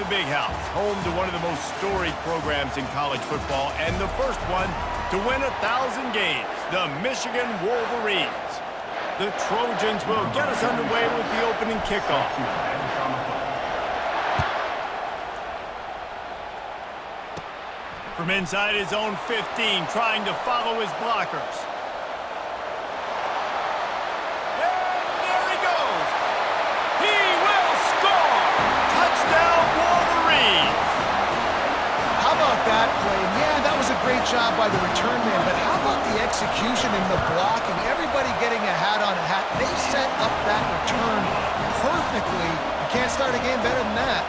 Big House, home to one of the most storied programs in college football, and the first one to win 1,000 games, the Michigan Wolverines. The Trojans will get us underway with the opening kickoff. From inside his own 15, trying to follow his blockers. And there he goes. He will score. Touchdown, Wolverines. How about that play? Yeah, that was a great job by the return man, but how about the execution and the blocking? Everybody getting a hat on a hat. They set up that return perfectly. You can't start a game better than that.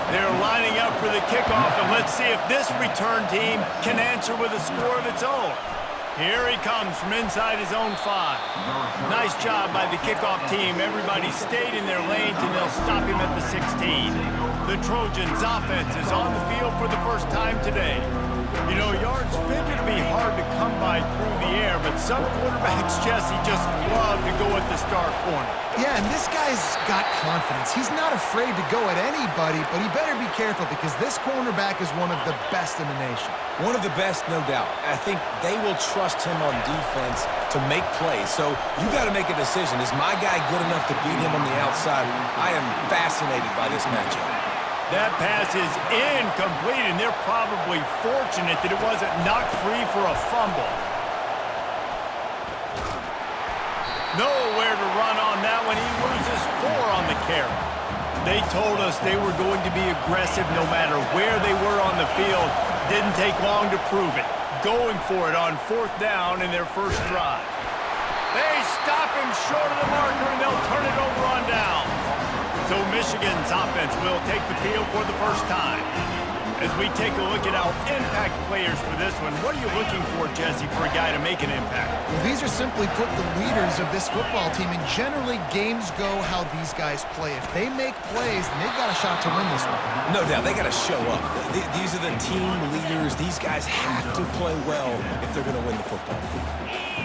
They're lining up for the kickoff, and let's see if this return team can answer with a score of its own. Here he comes from inside his own 5. Nice job by the kickoff team. Everybody stayed in their lanes, and they'll stop him at the 16. The Trojans' offense is on the field for the first time today. You know, yards figure to be hard to come by through the air, but some quarterbacks, Jesse, just love to go at the star corner. Yeah, and this guy's got confidence. He's not afraid to go at anybody, but he better be careful because this cornerback is one of the best in the nation. One of the best, no doubt. I think they will trust him on defense to make plays. So you got to make a decision. Is my guy good enough to beat him on the outside? I am fascinated by this matchup. That pass is incomplete, and they're probably fortunate that it wasn't knocked free for a fumble. Nowhere to run on that one. He loses 4 on the carry. They told us they were going to be aggressive no matter where they were on the field. Didn't take long to prove it. Going for it on 4th down in their first drive. They stop him short of the marker, and they'll turn it over on downs. So Michigan's offense will take the field for the first time. As we take a look at our impact players for this one, what are you looking for, Jesse, for a guy to make an impact? Well, these are simply put the leaders of this football team, and generally games go how these guys play. If they make plays, then they've got a shot to win this one. No doubt, they got to show up. These are the team leaders. These guys have to play well if they're going to win the football.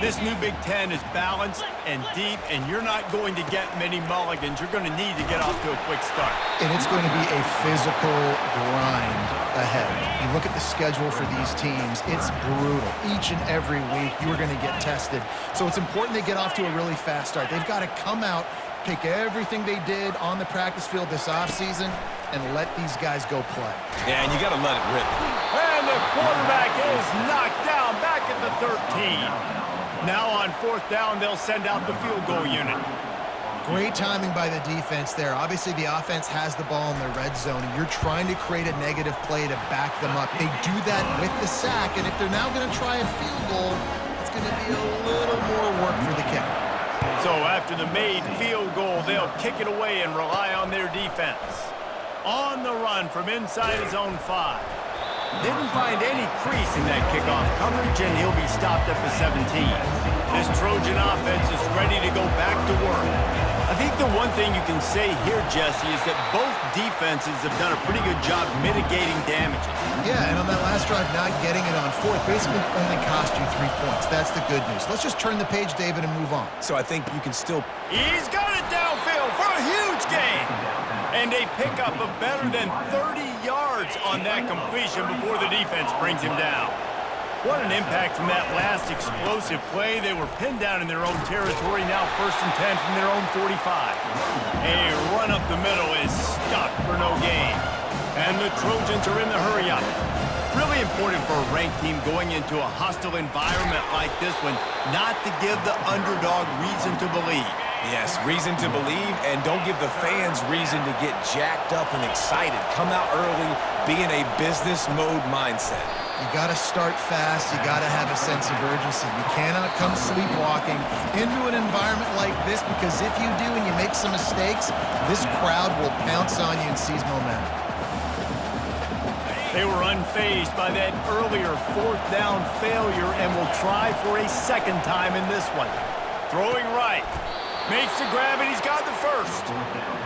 This new Big Ten is balanced and deep, and you're not going to get many mulligans. You're going to need to get off to a quick start. And it's going to be a physical grind ahead. You look at the schedule for these teams, it's brutal. Each and every week, you are going to get tested. So it's important they get off to a really fast start. They've got to come out, take everything they did on the practice field this offseason, and let these guys go play. Yeah, and you got to let it rip. And the quarterback is knocked down back at the 13. Now on 4th down, they'll send out the field goal unit. Great timing by the defense there. Obviously, the offense has the ball in the red zone, and you're trying to create a negative play to back them up. They do that with the sack, and if they're now going to try a field goal, it's going to be a little more work for the kicker. So after the made field goal, they'll kick it away and rely on their defense. On the run from inside his own 5. Didn't find any crease in that kickoff coverage, and he'll be stopped at the 17. This Trojan offense is ready to go back to work. I think the one thing you can say here, Jesse, is that both defenses have done a pretty good job mitigating damages. Yeah, and on that last drive, not getting it on 4th basically only cost you 3 points. That's the good news. Let's just turn the page, David, and move on. So I think you can still... He's got it downfield for a huge gain. And a pickup of better than 30 yards on that completion before the defense brings him down. What an impact from that last explosive play. They were pinned down in their own territory, now 1st and 10 from their own 45. A run up the middle is stopped for no gain. And the Trojans are in the hurry-up. Really important for a ranked team going into a hostile environment like this one, not to give the underdog reason to believe. Yes, reason to believe, and don't give the fans reason to get jacked up and excited. Come out early, be in a business mode mindset. You got to start fast. You got to have a sense of urgency. You cannot come sleepwalking into an environment like this, because if you do and you make some mistakes, this crowd will pounce on you and seize momentum. They were unfazed by that earlier 4th down failure and will try for a 2nd time in this one. Throwing right. Makes the grab, and he's got the first.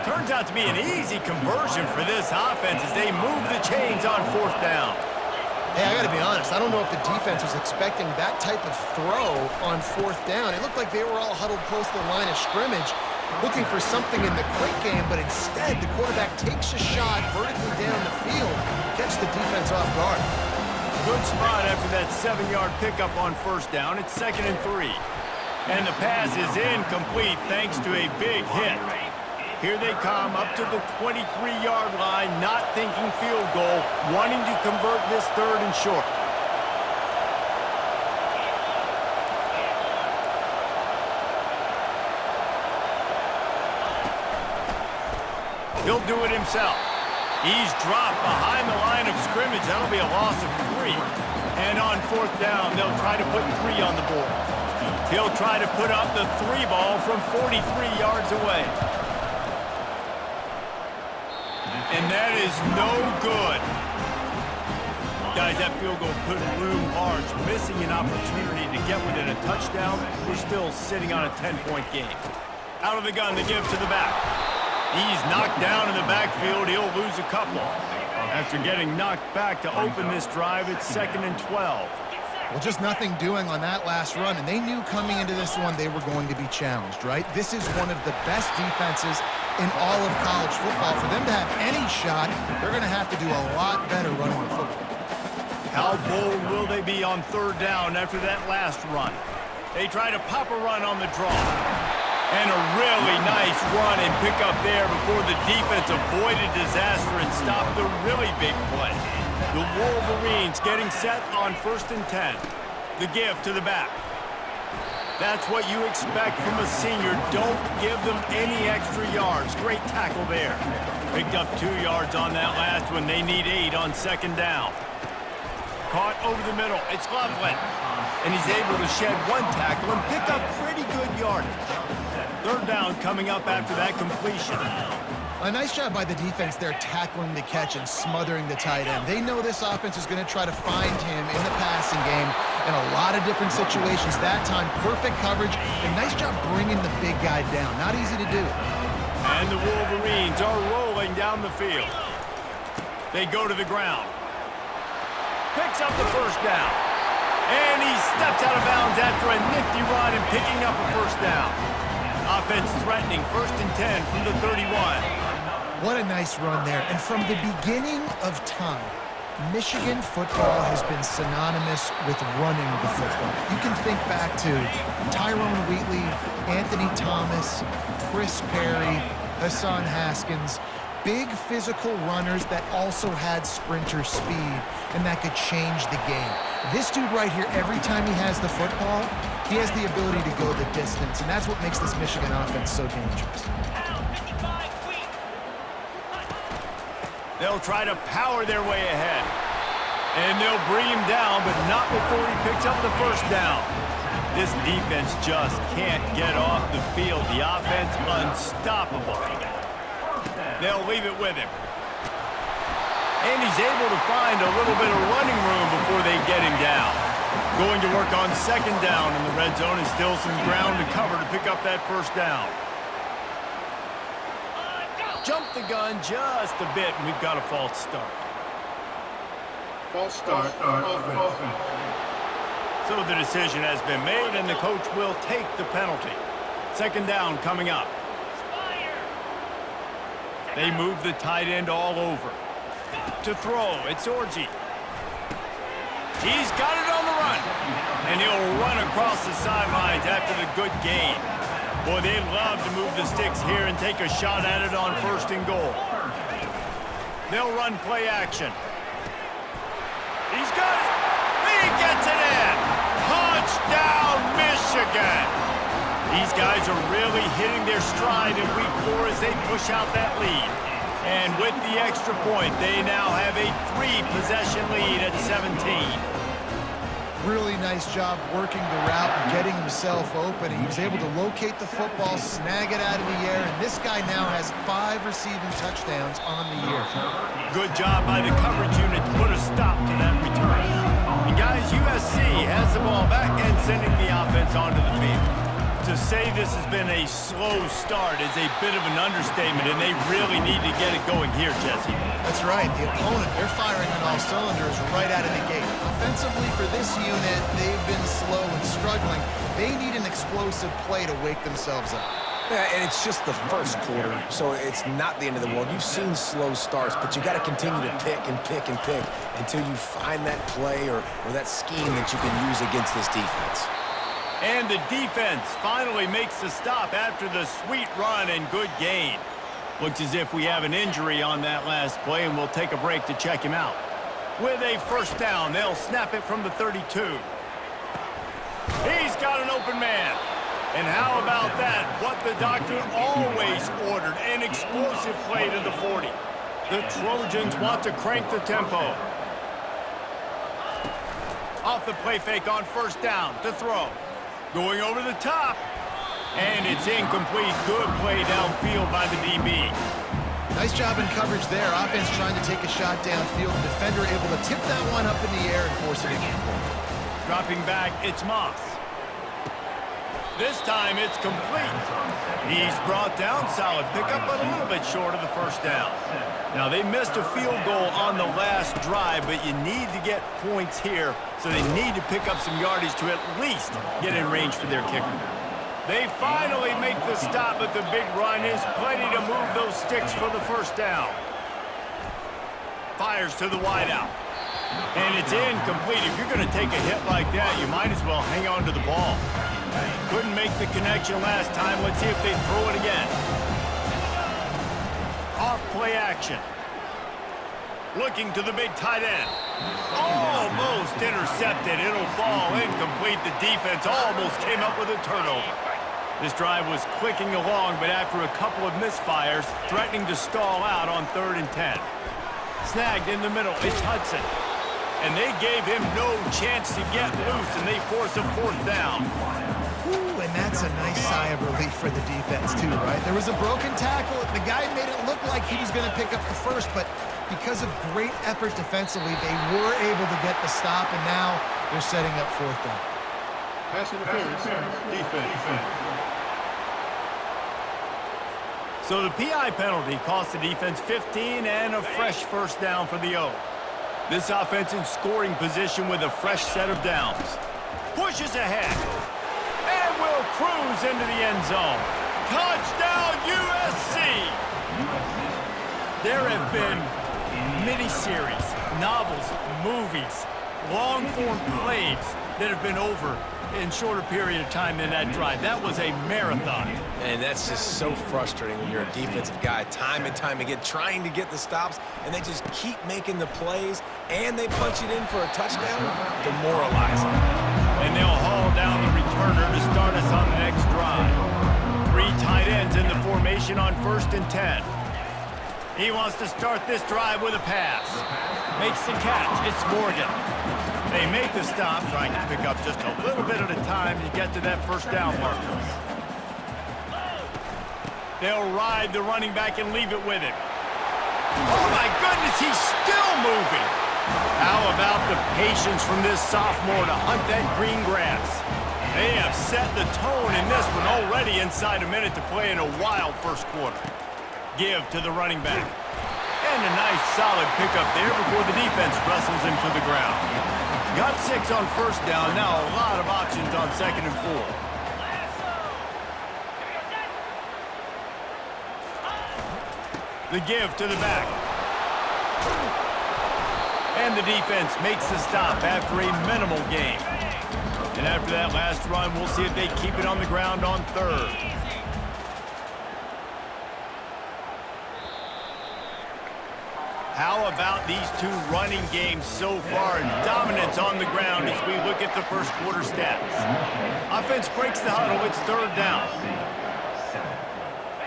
Turns out to be an easy conversion for this offense as they move the chains on 4th down. Hey, I got to be honest. I don't know if the defense was expecting that type of throw on 4th down. It looked like they were all huddled close to the line of scrimmage, looking for something in the quick game, but instead the quarterback takes a shot vertically down the defense off guard. Good spot after that 7-yard pickup on first down. It's 2nd and 3. And the pass is incomplete thanks to a big hit. Here they come up to the 23-yard line, not thinking field goal, wanting to convert this 3rd and short. He'll do it himself. He's dropped behind the line of scrimmage. That'll be a loss of 3. And on 4th down, they'll try to put 3 on the board. He'll try to put up the 3 ball from 43 yards away. And that is no good. Guys, that field goal could loom large. Missing an opportunity to get within a touchdown. We're still sitting on a 10-point game. Out of the gun, the give to the back. He's knocked down in the backfield. He'll lose a couple. After getting knocked back to open this drive, it's 2nd and 12. Well, just nothing doing on that last run, and they knew coming into this one they were going to be challenged, right? This is one of the best defenses in all of college football. For them to have any shot, they're going to have to do a lot better running the football. How bold will they be on 3rd down after that last run? They try to pop a run on the draw. And a really nice run and pick up there before the defense avoided disaster and stopped the really big play. The Wolverines getting set on 1st and 10. The give to the back. That's what you expect from a senior. Don't give them any extra yards. Great tackle there. Picked up 2 yards on that last one. They need 8 on 2nd down. Caught over the middle. It's Loveland. And he's able to shed 1 tackle and pick up pretty good yardage. 3rd down coming up after that completion. A nice job by the defense there tackling the catch and smothering the tight end. They know this offense is going to try to find him in the passing game in a lot of different situations. That time, perfect coverage, and nice job bringing the big guy down. Not easy to do. And the Wolverines are rolling down the field. They go to the ground. Picks up the 1st down. And he steps out of bounds after a nifty run and picking up a 1st down. Offense threatening 1st and 10 from the 31. What a nice run there. And from the beginning of time, Michigan football has been synonymous with running the football. You can think back to Tyrone Wheatley, Anthony Thomas, Chris Perry, Hassan Haskins. Big physical runners that also had sprinter speed and that could change the game. This dude right here, every time he has the football, he has the ability to go the distance, and that's what makes this Michigan offense so dangerous. They'll try to power their way ahead. And they'll bring him down, but not before he picks up the 1st down. This defense just can't get off the field. The offense unstoppable. They'll leave it with him. And he's able to find a little bit of running room before they get him down. Going to work on 2nd down in the red zone, and still some ground to cover to pick up that 1st down. Jump the gun just a bit, and we've got a false start. False start. Offense. So the decision has been made, and the coach will take the penalty. 2nd down coming up. They move the tight end all over. To throw, it's Orji. He's got it on the run. And he'll run across the sidelines after the good gain. Boy, they love to move the sticks here and take a shot at it on 1st and goal. They'll run play action. He's got it. He gets it in. Touchdown, Michigan. These guys are really hitting their stride in week 4 as they push out that lead. And with the extra point, they now have a 3-possession lead at 17. Really nice job working the route and getting himself open. He was able to locate the football, snag it out of the air, and this guy now has 5 receiving touchdowns on the year. Good job by the coverage unit to put a stop to that return. And guys, USC has the ball back and sending the offense onto the field. To say this has been a slow start is a bit of an understatement, and they really need to get it going here, Jesse. That's right. The opponent, they're firing on all cylinders right out of the gate. Offensively for this unit, they've been slow and struggling. They need an explosive play to wake themselves up. Yeah, and it's just the first quarter, so it's not the end of the world. You've seen slow starts, but you got to continue to pick and pick and pick until you find that play or that scheme that you can use against this defense. And the defense finally makes the stop after the sweet run and good gain. Looks as if we have an injury on that last play, and we'll take a break to check him out. With a first down, they'll snap it from the 32. He's got an open man. And how about that? What the doctor always ordered, an explosive play to the 40. The Trojans want to crank the tempo. Off the play fake on first down to throw. Going over the top. And it's incomplete. Good play downfield by the DB. Nice job in coverage there. Offense trying to take a shot downfield. The defender able to tip that one up in the air and force it incomplete. Dropping back, it's Moss. This time it's complete. He's brought down, solid pickup, but a little bit short of the first down. Now, they missed a field goal on the last drive, but you need to get points here, so they need to pick up some yardage to at least get in range for their kicker. They finally make the stop, but the big run is plenty to move those sticks for the first down. Fires to the wideout. And it's incomplete. If you're going to take a hit like that, you might as well hang on to the ball. Couldn't make the connection last time. Let's see if they throw it again. Off play action. Looking to the big tight end. Almost intercepted. It'll fall incomplete. The defense almost came up with a turnover. This drive was clicking along, but after a couple of misfires, threatening to stall out on 3rd and 10. Snagged in the middle. It's Hudson. And they gave him no chance to get loose, and they force a 4th down. Ooh, and that's a nice sigh of relief for the defense, too, right? There was a broken tackle. The guy made it look like he was going to pick up the first, but because of great effort defensively, they were able to get the stop, and now they're setting up 4th down. Pass interference, defense. So the PI penalty cost the defense 15 and a fresh first down for the O. This offense in scoring position with a fresh set of downs. Pushes ahead. And will cruise into the end zone. Touchdown, USC! There have been miniseries, novels, movies, long-form plays that have been over in shorter period of time than that drive. That was a marathon. And that's just so frustrating when you're a defensive guy time and time again trying to get the stops, and they just keep making the plays, and they punch it in for a touchdown. Demoralizing. And they'll haul down the returner to start us on the next drive. 3 tight ends in the formation on 1st and 10. He wants to start this drive with a pass. Makes the catch. It's Morgan. They make the stop, trying to pick up just a little bit at a time to get to that first down marker. They'll ride the running back and leave it with him. Oh, my goodness, he's still moving. How about the patience from this sophomore to hunt that green grass? They have set the tone in this one already inside a minute to play in a wild first quarter. Give to the running back. And a nice solid pickup there before the defense wrestles him to the ground. Got 6 on first down, now a lot of options on 2nd and 4. The give to the back. And the defense makes the stop after a minimal gain. And after that last run, we'll see if they keep it on the ground on 3rd. How about these 2 running games so far and dominance on the ground as we look at the first quarter stats? Offense breaks the huddle. It's 3rd down.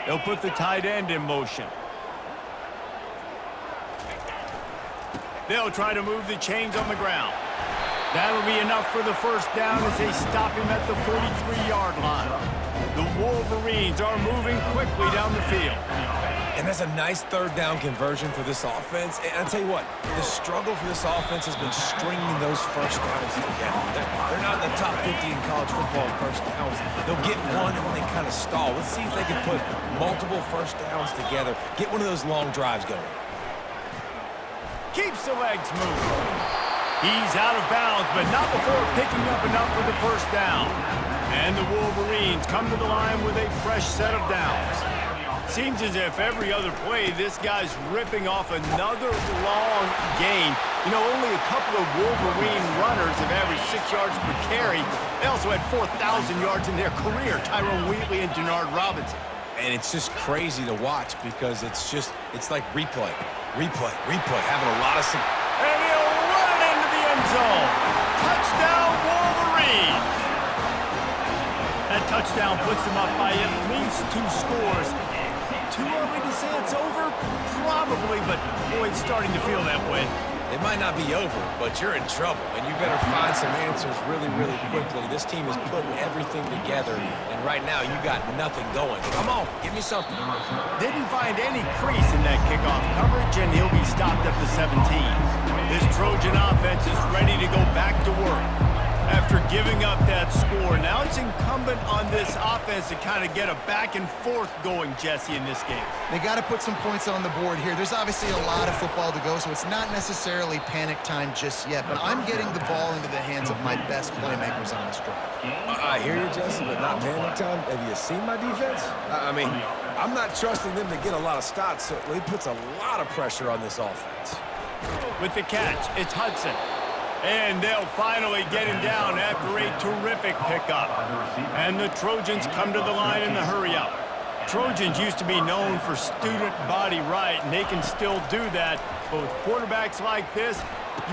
They'll put the tight end in motion. They'll try to move the chains on the ground. That'll be enough for the first down as they stop him at the 43-yard line. The Wolverines are moving quickly down the field. And that's a nice 3rd down conversion for this offense. And I'll tell you what, the struggle for this offense has been stringing those first downs together. They're not in the top 50 in college football in first downs. They'll get one and then they kind of stall. Let's see if they can put multiple first downs together, get one of those long drives going. Keeps the legs moving. He's out of bounds, but not before picking up enough for the first down. And the Wolverines come to the line with a fresh set of downs. Seems as if every other play, this guy's ripping off another long gain. You know, only a couple of Wolverine runners have averaged 6 yards per carry. They also had 4,000 yards in their career, Tyrone Wheatley and Denard Robinson. And it's just crazy to watch because it's like replay, having a lot of... And he'll run it into the end zone. Touchdown, Wolverines! That touchdown puts them up by at least 2 scores. Too early to say it's over? Probably, but boy, it's starting to feel that way. It might not be over, but you're in trouble, and you better find some answers really, really quickly. This team is putting everything together, and right now you got nothing going. Come on, give me something. Didn't find any crease in that kickoff coverage, and he'll be stopped at the 17. This Trojan offense is ready to go back to work. After giving up that score, now it's incumbent on this offense to kind of get a back and forth going, Jesse, in this game. They got to put some points on the board here. There's obviously a lot of football to go, so it's not necessarily panic time just yet, but I'm getting the ball into the hands of my best playmakers on this drive. I hear you, Jesse, but not panic time. Have you seen my defense? I mean, I'm not trusting them to get a lot of stops, so it puts a lot of pressure on this offense. With the catch, it's Hudson. And they'll finally get him down after a terrific pickup. And the Trojans come to the line in the hurry-up. Trojans used to be known for student body right, and they can still do that. But with quarterbacks like this,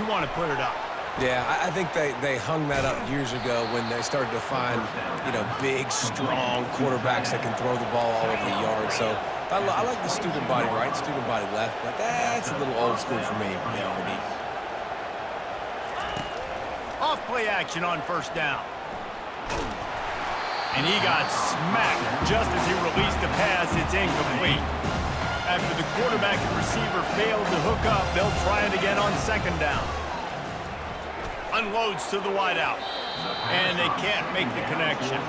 you want to put it up. Yeah, I think they hung that up years ago when they started to find, you know, big, strong quarterbacks that can throw the ball all over the yard. So I like the student body right, student body left, but that's a little old school for me, you know, Off play action on first down. And he got smacked just as he released the pass. It's incomplete. After the quarterback and receiver failed to hook up, they'll try it again on second down. Unloads to the wideout. And they can't make the connection.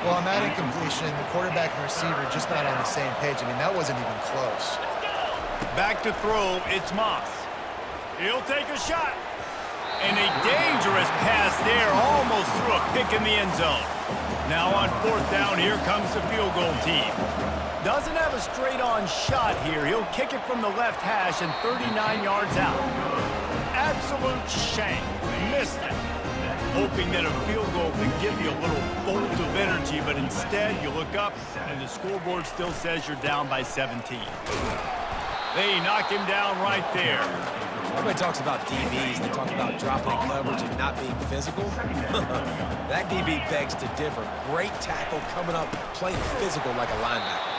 Well, on that incompletion, the quarterback and receiver just not on the same page. I mean, that wasn't even close. Back to throw, it's Moss. He'll take a shot. And a dangerous pass there, almost threw a pick in the end zone. Now on fourth down, here comes the field goal team. Doesn't have a straight-on shot here. He'll kick it from the left hash and 39 yards out. Absolute shank. Missed it. Hoping that a field goal could give you a little bolt of energy, but instead you look up and the scoreboard still says you're down by 17. They knock him down right there. Everybody talks about DBs. They talk about dropping coverage and not being physical. That DB begs to differ. Great tackle coming up, playing physical like a linebacker.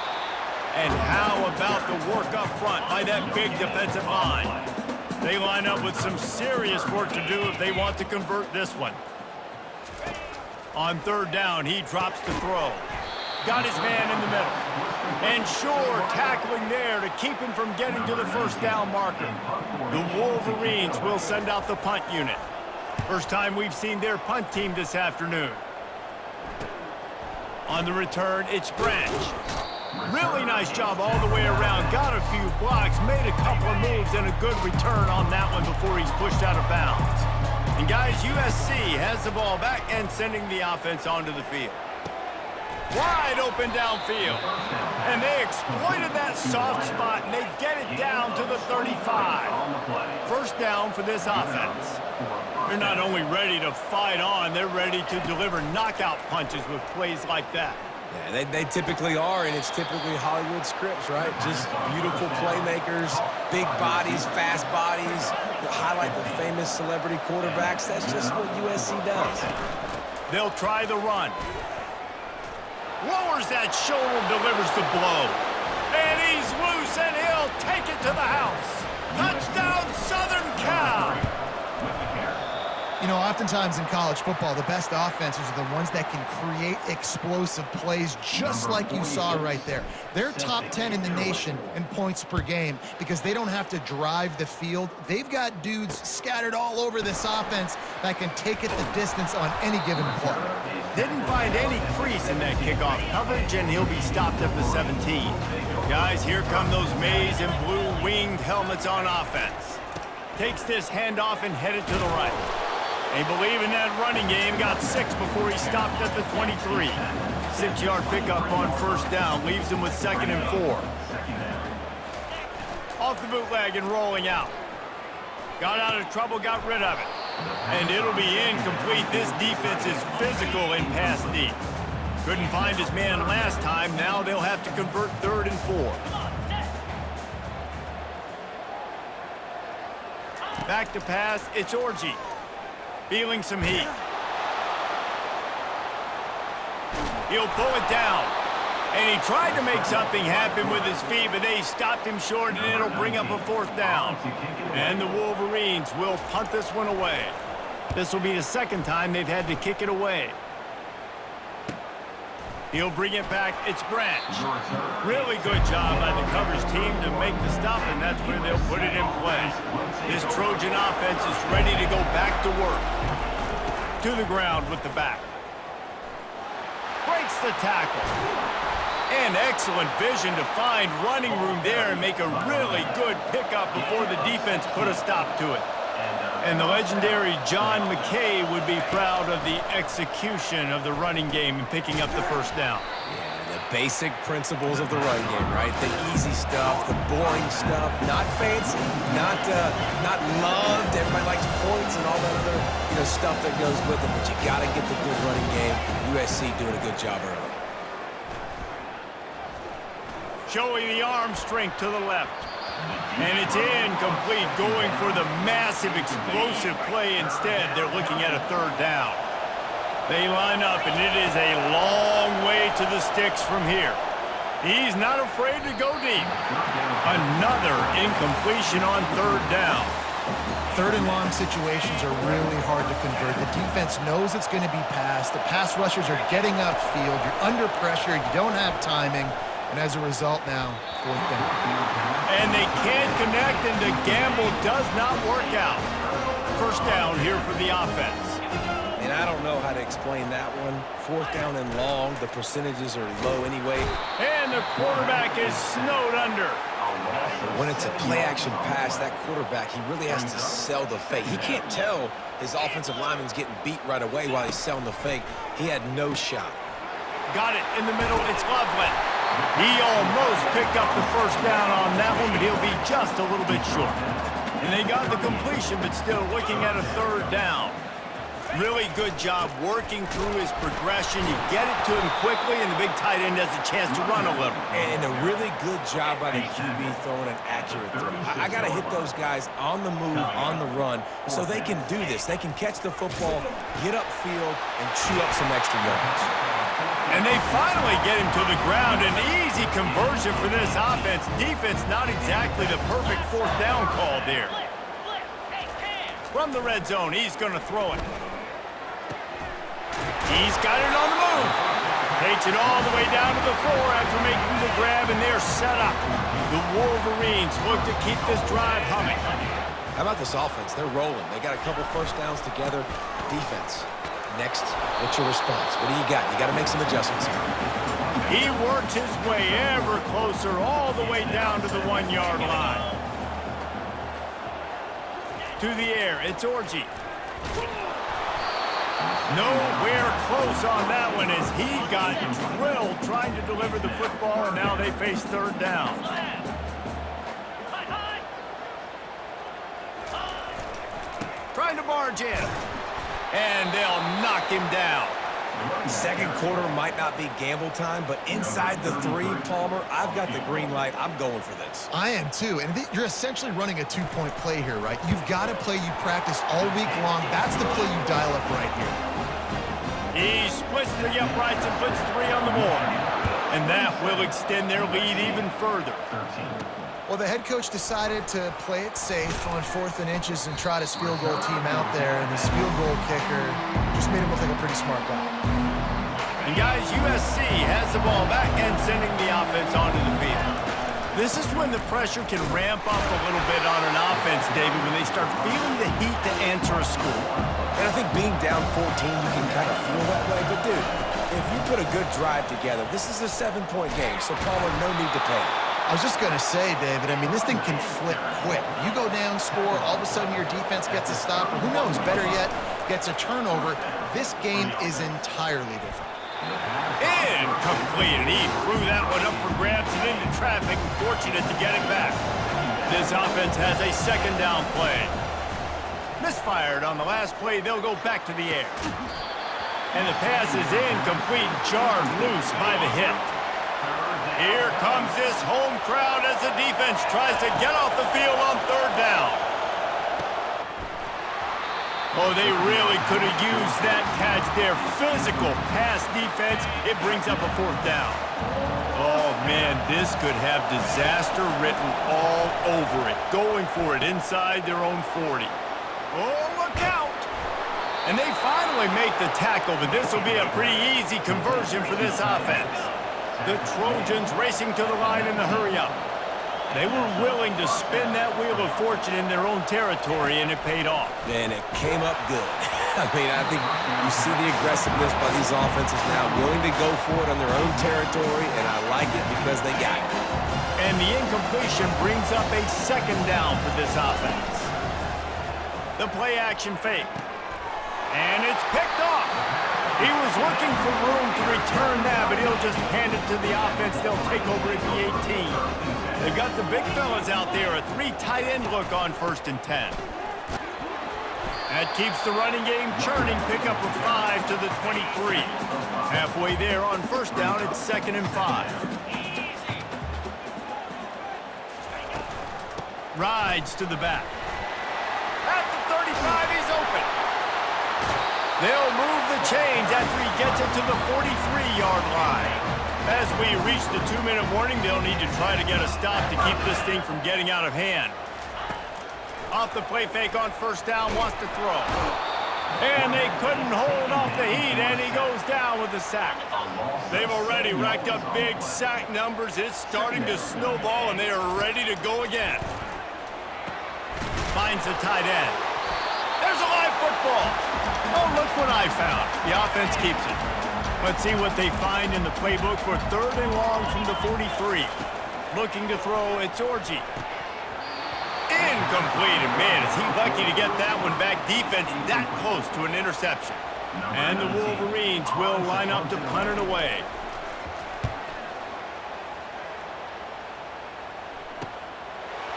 And how about the work up front by that big defensive line? They line up with some serious work to do if they want to convert this one. On third down, he drops to throw. Got his man in the middle. And Shore tackling there to keep him from getting to the first down marker. The Wolverines will send out the punt unit. First time we've seen their punt team this afternoon. On the return, it's Branch. Really nice job all the way around. Got a few blocks, made a couple of moves, and a good return on that one before he's pushed out of bounds. And guys, USC has the ball back and sending the offense onto the field. Wide open downfield. And they exploited that soft spot, and they get it down to the 35. First down for this offense. They're not only ready to fight on, they're ready to deliver knockout punches with plays like that. Yeah, they typically are, and it's typically Hollywood scripts, right? Just beautiful playmakers, big bodies, fast bodies, highlight the famous celebrity quarterbacks. That's just what USC does. They'll try the run. Lowers that shoulder, delivers the blow. And he's loose, and he'll take it to the house. Touchdown, Southern Cal! You know, oftentimes in college football, the best offenses are the ones that can create explosive plays just like you saw right there. They're top 10 in the nation in points per game because they don't have to drive the field. They've got dudes scattered all over this offense that can take it the distance on any given play. Didn't find any crease in that kickoff coverage, and he'll be stopped at the 17. Guys, here come those maize and blue winged helmets on offense. Takes this handoff and headed to the right. They believe in that running game. Got 6 before he stopped at the 23. 6-yard pickup on first down. Leaves him with 2nd and 4. Off the bootleg and rolling out. Got out of trouble, got rid of it. And it'll be incomplete. This defense is physical in pass deep. Couldn't find his man last time. Now they'll have to convert 3rd and 4. Back to pass, it's Orji. Feeling some heat. He'll pull it down. And he tried to make something happen with his feet, but they stopped him short, and it'll bring up a 4th down. And the Wolverines will punt this one away. This will be the 2nd time they've had to kick it away. He'll bring it back. It's Branch. Really good job by the coverage team to make the stop, and that's where they'll put it in play. This Trojan offense is ready to go back to work. To the ground with the back. Breaks the tackle. And excellent vision to find running room there and make a really good pickup before the defense put a stop to it. And the legendary John McKay would be proud of the execution of the running game and picking up the 1st down. Yeah, the basic principles of the run game, right? The easy stuff, the boring stuff, not fancy, not loved. Everybody likes points and all that other stuff that goes with it, but you got to get the good running game. USC doing a good job early. Showing the arm strength to the left. And it's incomplete, going for the massive explosive play instead. They're looking at a 3rd down. They line up, and it is a long way to the sticks from here. He's not afraid to go deep. Another incompletion on 3rd down. 3rd and long situations are really hard to convert. The defense knows it's going to be passed. The pass rushers are getting upfield. You're under pressure. You don't have timing. And as a result now, 4th down. And they can't connect, and the gamble does not work out. 1st down here for the offense. And I don't know how to explain that one. 4th down and long. The percentages are low anyway. And the quarterback is snowed under. But when it's a play-action pass, that quarterback, he really has to sell the fake. He can't tell his offensive lineman's getting beat right away while he's selling the fake. He had no shot. Got it in the middle. It's Loveland. He almost picked up the 1st down on that one, but he'll be just a little bit short. And they got the completion, but still looking at a 3rd down. Really good job working through his progression. You get it to him quickly, and the big tight end has a chance to run a little. And a really good job by the QB throwing an accurate throw. I got to hit those guys on the move, on the run, so they can do this. They can catch the football, get upfield, and chew up some extra yards. And they finally get him to the ground. An easy conversion for this offense. Defense not exactly the perfect 4th down call there. From the red zone, he's going to throw it. He's got it on the move. Takes it all the way down to the 4 after making the grab, and they're set up. The Wolverines look to keep this drive humming. How about this offense? They're rolling. They got a couple 1st downs together. Defense. Next, what's your response? What do you got? You got to make some adjustments here. He works his way ever closer all the way down to the 1-yard line. To the air, it's Orji. Nowhere close on that one as he got drilled trying to deliver the football, and now they face 3rd down. Trying to barge in. And they'll knock him down. 2nd quarter might not be gamble time, but inside the 3, Palmer, I've got the green light. I'm going for this. I am too, and you're essentially running a 2-point play here, right? You've got a play you practice all week long. That's the play you dial up right here. He splits the uprights and puts 3 on the board. And that will extend their lead even further. Well, the head coach decided to play it safe on 4th and inches and trot his field goal team out there, and his field goal kicker just made him look like a pretty smart guy. And guys, USC has the ball back and sending the offense onto the field. This is when the pressure can ramp up a little bit on an offense, David, when they start feeling the heat to answer a score. And I think being down 14, you can kind of feel that way. But, dude, if you put a good drive together, this is a 7-point game, so Palmer, no need to panic. I was just going to say, David, I mean, this thing can flip quick. You go down, score, all of a sudden your defense gets a stop, or who knows, better yet, gets a turnover, this game is entirely different. Incomplete, and he threw that one up for grabs and into traffic, fortunate to get it back. This offense has a second down play. Misfired on the last play, they'll go back to the air. And the pass is incomplete, jarred loose by the hit. Here comes this home crowd as the defense tries to get off the field on third down. Oh, they really could have used that catch there. Physical pass defense. It brings up a fourth down. Oh, man, this could have disaster written all over it. Going for it inside their own 40. Oh, look out! And they finally make the tackle, but this will be a pretty easy conversion for this offense. The Trojans racing to the line in the hurry-up. They were willing to spin that wheel of fortune in their own territory, and it paid off. And it came up good. I mean, I think you see the aggressiveness by these offenses now, willing to go for it on their own territory, and I like it because they got it. And the incompletion brings up a second down for this offense. The play-action fake. And it's picked off. He was looking for room to return that, but he'll just hand it to the offense. They'll take over at the 18. They've got the big fellas out there, a 3 tight end look on 1st and 10. That keeps the running game churning. Pick up a 5 to the 23. Halfway there on 1st down, it's 2nd and 5. Rides to the back. At the 35, he's open. They'll move the chains after he gets it to the 43-yard line. As we reach the 2-minute warning, they'll need to try to get a stop to keep this thing from getting out of hand. Off the play fake on 1st down, wants to throw. And they couldn't hold off the heat, and he goes down with the sack. They've already racked up big sack numbers. It's starting to snowball, and they are ready to go again. Finds the tight end. There's a live football. Oh, look what I found. The offense keeps it. Let's see what they find in the playbook for 3rd and long from the 43. Looking to throw, it's Orji. Incomplete, and man, is he lucky to get that one back. Defense that close to an interception. And the Wolverines will line up to punt it away.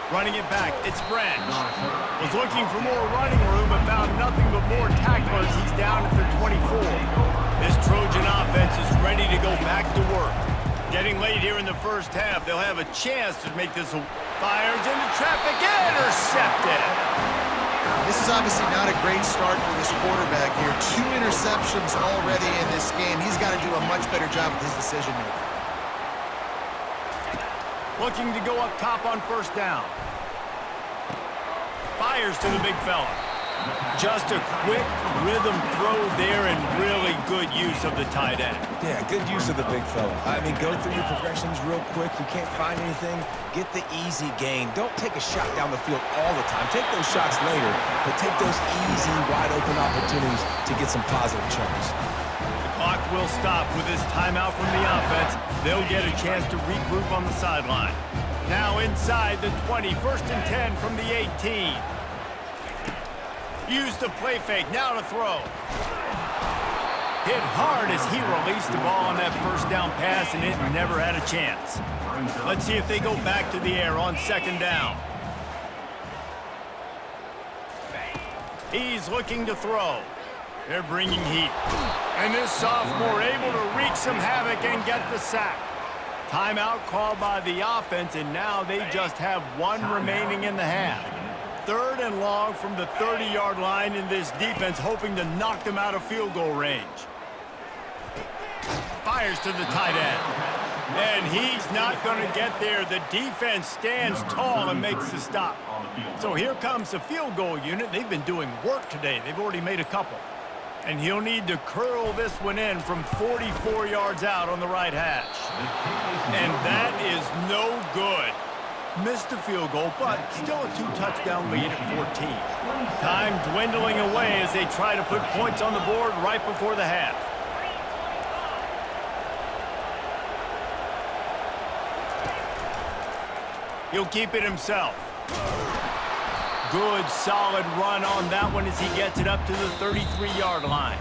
Running it back, it's Branch. Was looking for more running room, but found nothing but more tacklers. He's down at the 24. This Trojan offense is ready to go back to work. Getting late here in the 1st half, they'll have a chance to make this a... Fires into traffic, intercepted. This is obviously not a great start for this quarterback here. 2 interceptions already in this game. He's got to do a much better job with his decision-making. Looking to go up top on 1st down. Fires to the big fella. Just a quick rhythm throw there and really good use of the tight end. Yeah, good use of the big fella. I mean, go through your progressions real quick. You can't find anything, get the easy gain. Don't take a shot down the field all the time. Take those shots later, but take those easy, wide-open opportunities to get some positive chunks. The clock will stop with this timeout from the offense. They'll get a chance to regroup on the sideline. Now inside the 20, 1st and 10 from the 18. Use the play fake, now to throw. Hit hard as he released the ball on that 1st down pass, and it never had a chance. Let's see if they go back to the air on 2nd down. He's looking to throw. They're bringing heat. And this sophomore able to wreak some havoc and get the sack. Timeout called by the offense, and now they just have 1 remaining in the half. 3rd and long from the 30-yard line, in this defense hoping to knock them out of field goal range. Fires to the tight end. And he's not going to get there. The defense stands tall and makes the stop. So here comes the field goal unit. They've been doing work today. They've already made a couple. And he'll need to curl this one in from 44 yards out on the right hash. And that is no good. Missed the field goal, but still a 2-touchdown lead at 14. Time dwindling away as they try to put points on the board right before the half. He'll keep it himself. Good, solid run on that one as he gets it up to the 33-yard line.